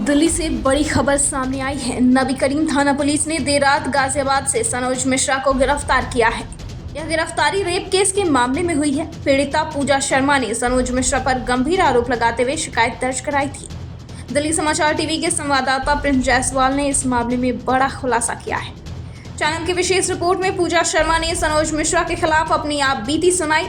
दिल्ली से बड़ी खबर सामने आई है। नबी करीम थाना पुलिस ने देर रात गाजियाबाद से सनोज मिश्रा को गिरफ्तार किया है। यह गिरफ्तारी रेप केस के मामले में हुई है। पीड़िता पूजा शर्मा ने सनोज मिश्रा पर गंभीर आरोप लगाते हुए शिकायत दर्ज कराई थी। दिल्ली समाचार टीवी के संवाददाता प्रिंस जायसवाल ने इस मामले में बड़ा खुलासा किया है। चैनल की विशेष रिपोर्ट में पूजा शर्मा ने सनोज मिश्रा के खिलाफ अपनी आप बीती सुनाई।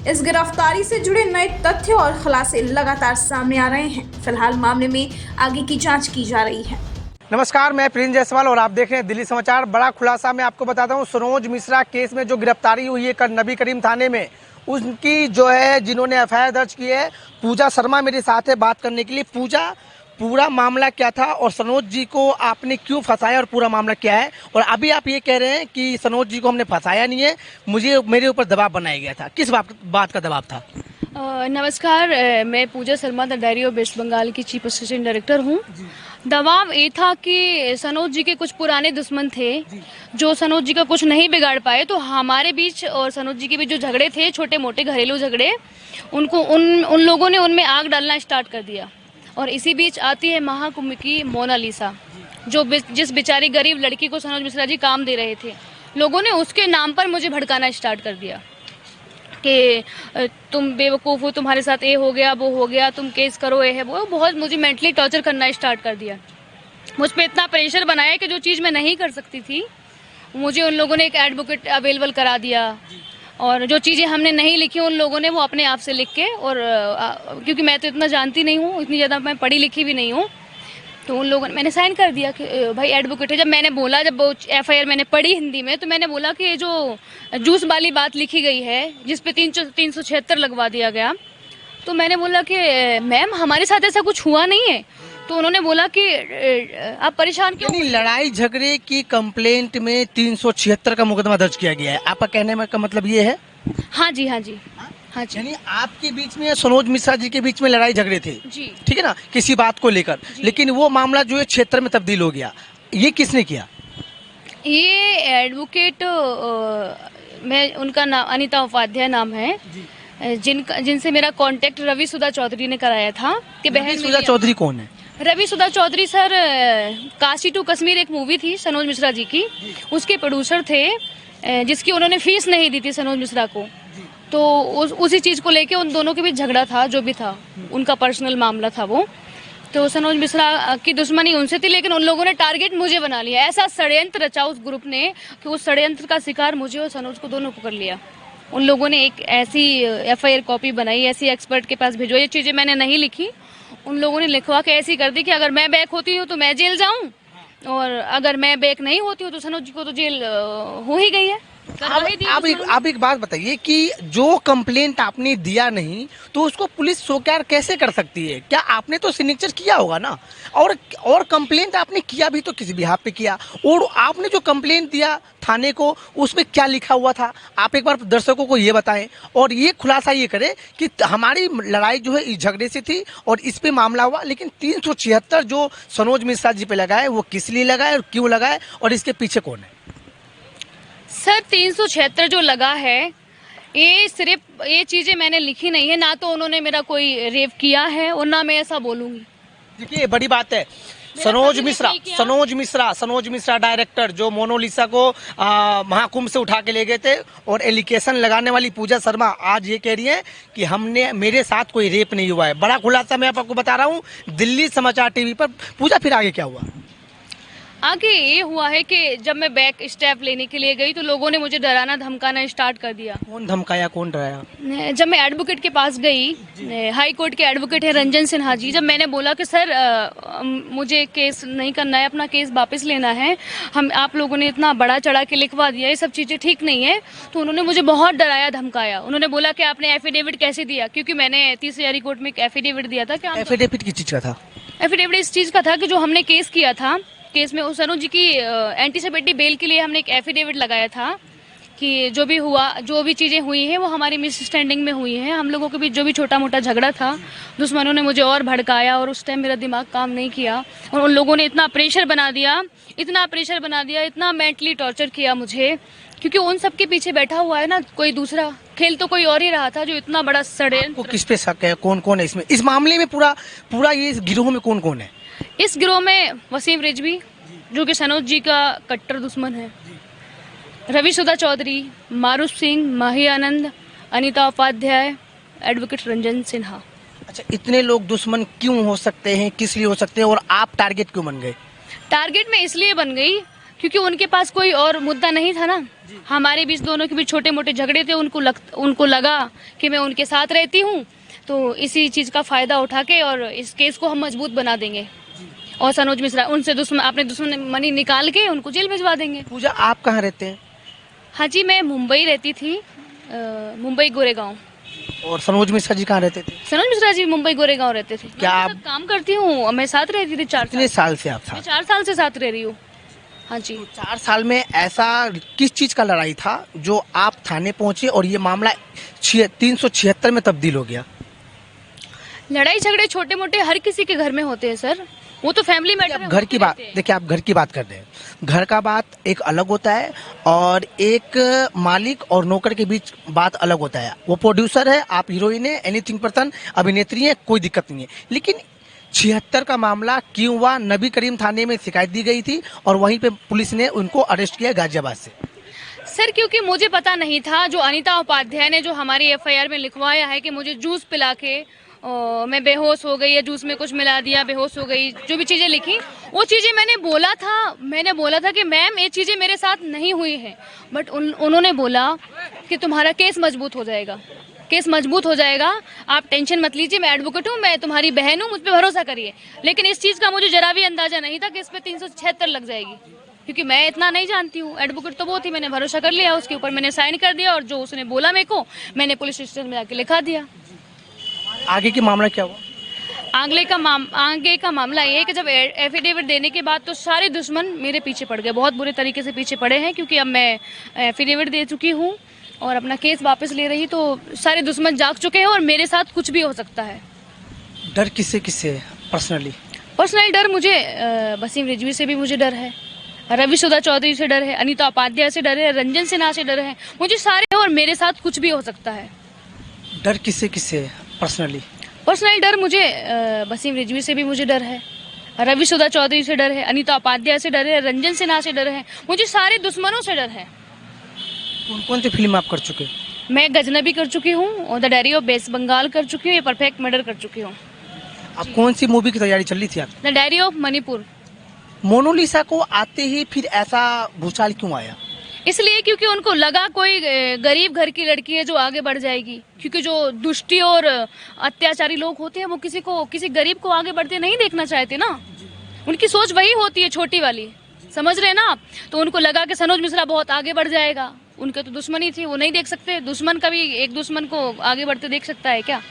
इस गिरफ्तारी से जुड़े नए तथ्य और खुलासे लगातार सामने आ रहे हैं। फिलहाल मामले में आगे की जांच की जा रही है। नमस्कार, मैं प्रिंस जायसवाल और आप देख रहे हैं दिल्ली समाचार। बड़ा खुलासा मैं आपको बताता हूं। सनोज मिश्रा केस में जो गिरफ्तारी हुई है कल नबी करीम थाने में, उनकी जो है जिन्होंने एफआईआर दर्ज की है, पूजा शर्मा मेरे साथ है बात करने के लिए। पूजा, पूरा मामला क्या था और सनोज जी को आपने क्यों फंसाया और पूरा मामला क्या है? और अभी आप ये कह रहे हैं कि सनोज जी को हमने फंसाया नहीं है, मेरे ऊपर दबाव बनाया गया था। किस बात का दबाव था? नमस्कार, मैं Pooja Sharma the diary of waste Bengal की चीफ असिस्टेंट डायरेक्टर हूँ। दबाव ये था कि सनोज जी के कुछ पुराने दुश्मन थे जो सनोज जी का कुछ नहीं बिगाड़ पाए, तो हमारे बीच और सनोज जी के बीच जो झगड़े थे, छोटे मोटे घरेलू झगड़े, उनको उन लोगों ने उनमें आग डालना स्टार्ट कर दिया। और इसी बीच आती है महाकुंभ की मोनालिसा, जो जिस बेचारी गरीब लड़की को सनोज मिश्रा जी काम दे रहे थे, लोगों ने उसके नाम पर मुझे भड़काना स्टार्ट कर दिया कि तुम बेवकूफ़ हो, तुम्हारे साथ ये हो गया वो हो गया, तुम केस करो, ये है वो। बहुत मुझे मेंटली टॉर्चर करना स्टार्ट कर दिया। मुझ पर इतना प्रेशर बनाया कि जो चीज़ मैं नहीं कर सकती थी, मुझे उन लोगों ने एक एडवोकेट अवेलेबल करा दिया। और जो चीज़ें हमने नहीं लिखी उन लोगों ने वो अपने आप से लिख के, और क्योंकि मैं तो इतना जानती नहीं हूँ, इतनी ज़्यादा मैं पढ़ी लिखी भी नहीं हूँ, तो उन लोगों ने, मैंने साइन कर दिया कि भाई एडवोकेट है। जब मैंने बोला, जब वो एफआईआर मैंने पढ़ी हिंदी में, तो मैंने बोला कि ये जो जूस वाली बात लिखी गई है जिस पे 376 लगवा दिया गया, तो मैंने बोला कि मैम हमारे साथ ऐसा कुछ हुआ नहीं है। तो उन्होंने बोला कि आप परेशान क्यों? लड़ाई झगड़े की कंप्लेंट में 376 का मुकदमा दर्ज किया गया है। आपका कहने में का मतलब ये है? हाँ जी, हाँ जी, हाँ जी। यानी आपके बीच में सनोज मिश्रा जी के बीच में लड़ाई झगड़े थे जी, ठीक है ना, किसी बात को लेकर, लेकिन वो मामला जो है क्षेत्र में तब्दील हो गया। ये किसने किया? ये एडवोकेट, मैं, उनका नाम अनीता उपाध्याय नाम है, जिनसे मेरा कांटेक्ट रवि सुधा चौधरी ने कराया था कि बहन सुधा चौधरी कौन है? रवि सुधा चौधरी सर, काशी टू कश्मीर एक मूवी थी सनोज मिश्रा जी की, उसके प्रोड्यूसर थे, जिसकी उन्होंने फीस नहीं दी थी सनोज मिश्रा को। तो उसी चीज़ को लेके उन दोनों के बीच झगड़ा था, जो भी था उनका पर्सनल मामला था वो। तो सनोज मिश्रा की दुश्मनी उनसे थी, लेकिन उन लोगों ने टारगेट मुझे बना लिया। ऐसा षड्यंत्र रचा उस ग्रुप ने कि उस षड्यंत्र का शिकार मुझे और सनोज को दोनों को कर लिया। उन लोगों ने एक ऐसी एफआईआर कॉपी बनाई, ऐसी एक्सपर्ट के पास भेजो, ये चीज़ें मैंने नहीं लिखी, उन लोगों ने लिखवा के ऐसी कर दी कि अगर मैं बैक होती हूँ तो मैं जेल जाऊँ, और अगर मैं बैक नहीं होती हूँ तो सनोज जी को तो जेल हो ही गई है। आप एक बात बताइए कि जो कंप्लेंट आपने दिया नहीं तो उसको पुलिस स्वीकार कैसे कर सकती है? क्या आपने तो सिग्नेचर किया होगा ना, और कंप्लेंट आपने किया भी तो किसी भी हाथ पे किया, और आपने जो कंप्लेंट दिया थाने को उसमें क्या लिखा हुआ था? आप एक बार दर्शकों को ये बताएं और ये खुलासा ये करें कि हमारी लड़ाई जो है इस झगड़े से थी और इस पे मामला हुआ, लेकिन 376 जो सनोज मिश्रा जी पे लगाए वो किस लिए लगाए और क्यों लगाए और इसके पीछे कौन है? सर 376 जो लगा है, ये सिर्फ ये चीज़ें मैंने लिखी नहीं है, ना तो उन्होंने मेरा कोई रेप किया है और ना मैं ऐसा बोलूँगी। देखिए बड़ी बात है, सनोज मिश्रा डायरेक्टर जो मोनालिसा को महाकुंभ से उठा के ले गए थे, और एलिगेशन लगाने वाली पूजा शर्मा आज ये कह रही है कि हमने, मेरे साथ कोई रेप नहीं हुआ है। बड़ा खुलासा मैं आपको बता रहा हूँ दिल्ली समाचार टीवी पर। पूजा, फिर आगे क्या हुआ? आगे ये हुआ है कि जब मैं बैक स्टेप लेने के लिए गई तो लोगों ने मुझे डराना धमकाना स्टार्ट कर दिया। कौन धमकाया, कौन डराया? जब मैं एडवोकेट के पास गई, हाई कोर्ट के एडवोकेट है रंजन सिन्हा जी, जब मैंने बोला कि सर मुझे केस नहीं करना है, अपना केस वापस लेना है, आप लोगों ने इतना बड़ा चढ़ा के लिखवा दिया, ये सब चीज़ें ठीक नहीं है, तो उन्होंने मुझे बहुत डराया धमकाया। उन्होंने बोला कि आपने एफिडेविट कैसे दिया, क्योंकि मैंने 30 हज़ारी कोर्ट में एक एफिडेविट दिया था। क्या एफिडेविट किस चीज़ का था? एफिडेविट इस चीज़ का था कि जो हमने केस किया था, केस में उस सनोज जी की एंटीसिपेटरी बेल के लिए हमने एक एफिडेविट लगाया था कि जो भी हुआ, जो भी चीज़ें हुई हैं वो हमारी मिसअंडरस्टैंडिंग में हुई हैं। हम लोगों के बीच जो भी छोटा मोटा झगड़ा था, दुश्मनों ने मुझे और भड़काया और उस टाइम मेरा दिमाग काम नहीं किया और उन लोगों ने इतना प्रेशर बना दिया, इतना मेंटली टॉर्चर किया मुझे, क्योंकि उन सब के पीछे बैठा हुआ है ना कोई दूसरा, खेल तो कोई और ही रहा था जो इतना बड़ा आपको षड्यंत्र। किस पे शक है, कौन कौन है इसमें, इस मामले में पूरा ये इस गिरोह में कौन कौन है? इस गिरोह में वसीम रिजवी जो कि सनोज जी का कट्टर दुश्मन है, रवि सुधा चौधरी, मारूफ सिंह, माही आनंद, अनीता उपाध्याय, एडवोकेट रंजन सिन्हा। अच्छा, इतने लोग दुश्मन क्यों हो सकते हैं, किस लिए हो सकते हैं, और आप टारगेट क्यों बन गए? टारगेट में इसलिए बन गई क्योंकि उनके पास कोई और मुद्दा नहीं था ना। हमारे बीच दोनों के बीच छोटे मोटे झगड़े थे, उनको लगा कि मैं उनके साथ रहती हूँ तो इसी चीज़ का फ़ायदा उठा के और इस केस को हम मजबूत बना देंगे और सनोज मिश्रा उनसे अपने दुश्मनी निकाल के उनको जेल भिजवा देंगे। पूजा, आप कहाँ रहते हैं? हाँ जी, मैं मुंबई रहती थी, मुंबई गोरेगांव। और सनोज मिश्रा जी कहाँ रहते थे? सनोज मिश्रा जी मुंबई गोरेगांव रहते थे। क्या मैं आप- उनके साथ काम करती हूँ, मैं साथ रहती थी 4 कितने साल। साल से आप मैं साथ? 4 साल से साथ रह रही हूँ। हाँ जी। 4 साल में ऐसा किस चीज का लड़ाई था जो आप थाने पहुंचे और ये मामला 376 में तब्दील हो गया? लड़ाई झगड़े छोटे मोटे हर किसी के घर में होते हैं सर, वो तो फैमिली मैटर है। घर की बात, देखिए आप घर की बात कर रहे हैं, घर का बात एक अलग होता है और एक मालिक और नौकर के बीच बात अलग होता है। वो प्रोड्यूसर है, आप हीरोइन है, एनीथिंग पर्सन, अभिनेत्री है, कोई दिक्कत नहीं है। लेकिन 76 का मामला क्यों हुआ? नबी करीम थाने में शिकायत दी गई थी और वहीं पे पुलिस ने उनको अरेस्ट किया गाजियाबाद से। सर क्योंकि मुझे पता नहीं था, जो अनीता उपाध्याय ने जो हमारी एफआईआर में लिखवाया है कि मुझे जूस पिला के मैं बेहोश हो गई या जूस में कुछ मिला दिया, बेहोश हो गई, जो भी चीज़ें लिखी वो चीज़ें मैंने बोला था कि मैम ये चीज़ें मेरे साथ नहीं हुई हैं, बट उन्होंने बोला कि तुम्हारा केस मजबूत हो जाएगा, आप टेंशन मत लीजिए, मैं एडवोकेट हूँ, मैं तुम्हारी बहन हूँ, मुझ पर भरोसा करिए। लेकिन इस चीज़ का मुझे जरा भी अंदाजा नहीं था कि इस पर 376 लग जाएगी, क्योंकि मैं इतना नहीं जानती हूँ। एडवोकेट तो वो थी, मैंने भरोसा कर लिया, उसके ऊपर मैंने साइन कर दिया और जो उसने बोला मेरे को मैंने पुलिस स्टेशन में जाके लिखा दिया। आगे की मामला क्या हुआ? आगे का मामला ये है कि जब एफिडेविट देने के बाद तो सारे दुश्मन मेरे पीछे पड़ गए, बहुत बुरे तरीके से पीछे पड़े हैं, क्योंकि अब मैं एफिडेविट दे चुकी हूँ और अपना केस वापस ले रही, तो सारे दुश्मन जाग चुके हैं और मेरे साथ कुछ भी हो सकता है। डर किससे है पर्सनली डर मुझे वसीम रिजवी से भी मुझे डर है, रवि सुधा चौधरी से डर है, अनीता उपाध्याय से डर है, रंजन सिन्हा से डर है, मुझे सारे, और मेरे साथ कुछ भी हो सकता है। डर किससे है पर्सनली डर मुझे वसीम रिजवी से भी मुझे डर है, रवि सुधा चौधरी से डर है, अनीता उपाध्याय से डर है, रंजन सिन्हा से डर है, मुझे सारे दुश्मनों से डर है। कौन कौन सी फिल्म आप कर चुके? मैं गजनबी कर चुकी हूँ और the diary of waste Bengal कर चुकी हूँ, ये परफेक्ट मर्डर कर चुकी हूँ। आप कौन सी मूवी की तैयारी चल रही थी आप? The diary of Manipur. Monalisa को आते ही फिर ऐसा भूचाल क्यों आया? इसलिए क्योंकि उनको लगा कोई गरीब घर की लड़की है जो आगे बढ़ जाएगी, क्योंकि जो दुष्टी और अत्याचारी लोग होते हैं वो किसी गरीब को आगे बढ़ते नहीं देखना चाहते ना, उनकी सोच वही होती है छोटी वाली, समझ रहे हैं ना आप। तो उनको लगा कि सनोज मिश्रा बहुत आगे बढ़ जाएगा, उनके तो दुश्मनी थी, वो नहीं देख सकते। दुश्मन कभी एक दुश्मन को आगे बढ़ते देख सकता है क्या?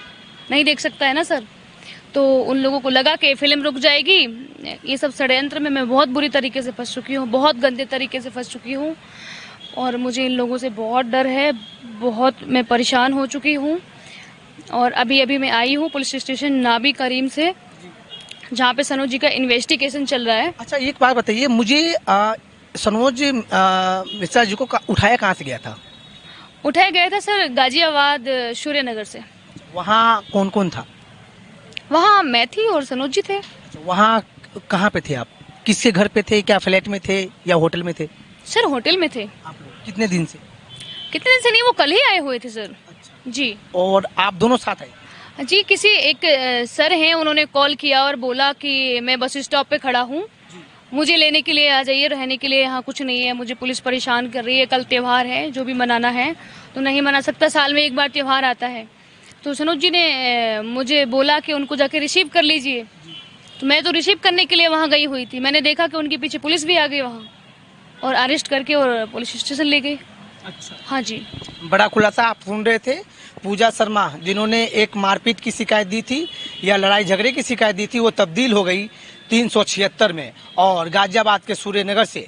नहीं देख सकता है ना सर। तो उन लोगों को लगा कि फिल्म रुक जाएगी। ये सब षड्यंत्र में मैं बहुत बुरी तरीके से फंस चुकी हूँ, बहुत गंदे तरीके से फंस चुकी हूँ और मुझे इन लोगों से बहुत डर है, बहुत मैं परेशान हो चुकी हूँ। और अभी मैं आई हूँ पुलिस स्टेशन नाबी करीम से, जहाँ पे सनोज जी का इन्वेस्टिगेशन चल रहा है। अच्छा, एक बात बताइए मुझे, सनोज मिश्रा जी को उठाया कहाँ से गया था? उठाया गया था सर गाजियाबाद सूर्यनगर से। वहाँ कौन कौन था? वहाँ मैं थी और सनोज जी थे। वहाँ कहाँ पे थे आप? किसके घर पे थे? क्या फ्लैट में थे या होटल में थे? सर होटल में थे। आप लोग कितने दिन से? कितने दिन से नहीं, वो कल ही आए हुए थे सर। जी। और आप दोनों साथ आए? जी, किसी एक सर हैं, उन्होंने कॉल किया और बोला कि मैं बस स्टॉप पे खड़ा हूँ, मुझे लेने के लिए आ जाइए, रहने के लिए यहाँ कुछ नहीं है, मुझे पुलिस परेशान कर रही है, कल त्यौहार है, जो भी मनाना है तो नहीं मना सकता, साल में एक बार त्यौहार आता है। तो सनोज जी ने मुझे बोला कि उनको जाके रिसीव कर लीजिए, तो मैं तो रिसीव करने के लिए वहाँ गई हुई थी। मैंने देखा कि उनके पीछे पुलिस भी आ गई वहाँ और अरेस्ट करके और पुलिस स्टेशन ले गई। अच्छा, हाँ जी। बड़ा खुलासा आप सुन रहे थे। पूजा शर्मा जिन्होंने एक मारपीट की शिकायत दी थी या लड़ाई झगड़े की शिकायत दी थी, वो तब्दील हो गई 376 में और गाजियाबाद के सूर्यनगर से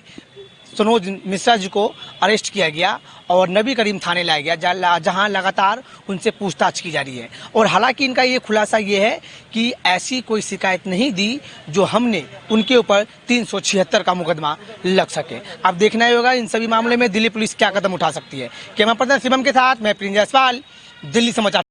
सनोज मिश्रा जी को अरेस्ट किया गया और नबी करीम थाने लाया गया, जहां लगातार उनसे पूछताछ की जा रही है। और हालांकि इनका ये खुलासा ये है कि ऐसी कोई शिकायत नहीं दी जो हमने उनके ऊपर 376 का मुकदमा लग सके। अब देखना ही होगा इन सभी मामले में दिल्ली पुलिस क्या कदम उठा सकती है। कैमरा पर्सन शिवम के साथ मैं प्रिंस जायसवाल, दिल्ली समाचार।